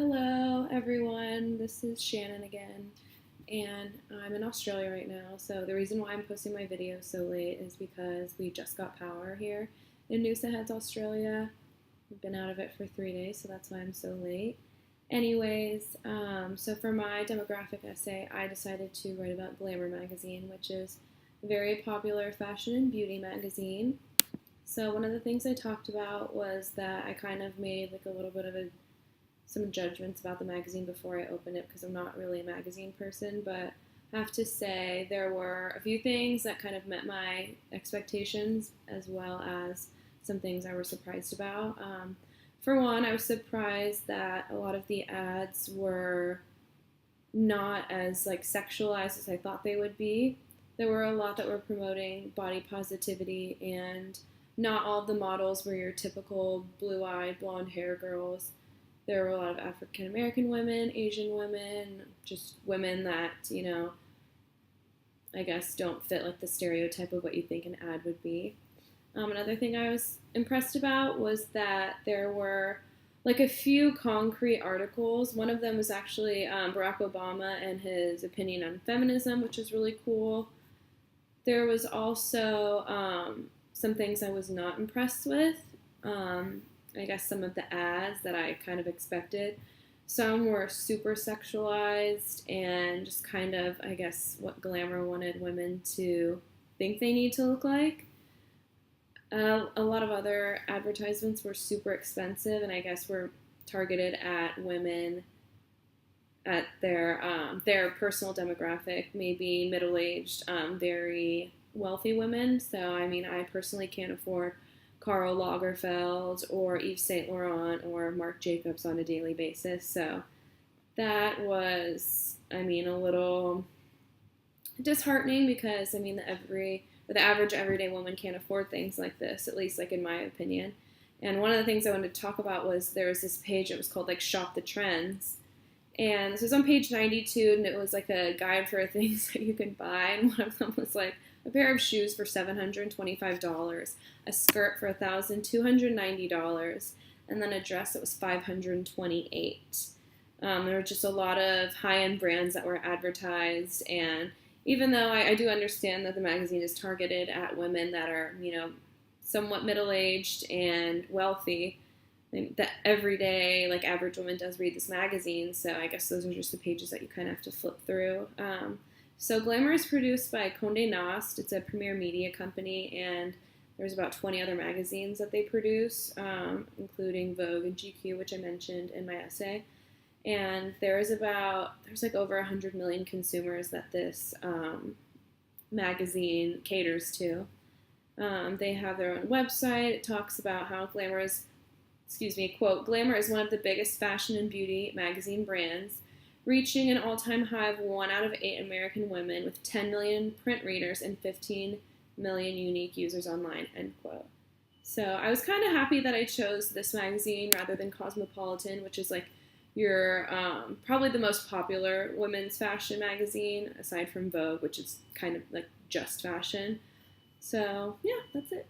Hello, everyone. This is Shannon again, and I'm in Australia right now. So, the reason why I'm posting my video so late is because we just got power here in Noosa Heads, Australia. We've been out of it for 3 days, so that's why I'm so late. Anyways, so for my demographic essay, I decided to write about Glamour magazine, which is a very popular fashion and beauty magazine. So, one of the things I talked about was that I kind of made like a little bit of some judgments about the magazine before I opened it because I'm not really a magazine person, but I have to say there were a few things that kind of met my expectations as well as some things I was surprised about. For one, I was surprised that a lot of the ads were not as like sexualized as I thought they would be. There were a lot that were promoting body positivity, and not all of the models were your typical blue-eyed blonde hair girls. There were a lot of African American women, Asian women, just women that, I guess don't fit like the stereotype of what you think an ad would be. Another thing I was impressed about was that there were like a few concrete articles. One of them was actually Barack Obama and his opinion on feminism, which is really cool. There was also some things I was not impressed with. I guess some of the ads that I kind of expected. Some were super sexualized and just kind of, I guess, what Glamour wanted women to think they need to look like. A lot of other advertisements were super expensive, and I guess were targeted at women at their personal demographic, maybe middle-aged, very wealthy women. So, I mean, I personally can't afford Karl Lagerfeld or Yves Saint Laurent or Marc Jacobs on a daily basis. So that was, I mean, a little disheartening because, I mean, the average everyday woman can't afford things like this, at least like in my opinion. And one of the things I wanted to talk about was there was this page that was called like Shop the Trends. And this was on page 92, and it was like a guide for things that you can buy. And one of them was like a pair of shoes for $725, a skirt for $1,290, and then a dress that was $528. There were just a lot of high-end brands that were advertised, and even though I do understand that the magazine is targeted at women that are, somewhat middle-aged and wealthy, that everyday, like, average woman does read this magazine, so I guess those are just the pages that you kind of have to flip through. So Glamour is produced by Condé Nast. It's a premier media company, and there's about 20 other magazines that they produce, including Vogue and GQ, which I mentioned in my essay. And there's like over 100 million consumers that this magazine caters to. They have their own website. It talks about how quote, Glamour is one of the biggest fashion and beauty magazine brands, reaching an all-time high of 1 out of 8 American women with 10 million print readers and 15 million unique users online, end quote. So I was kind of happy that I chose this magazine rather than Cosmopolitan, which is like your probably the most popular women's fashion magazine, aside from Vogue, which is kind of like just fashion. So yeah, that's it.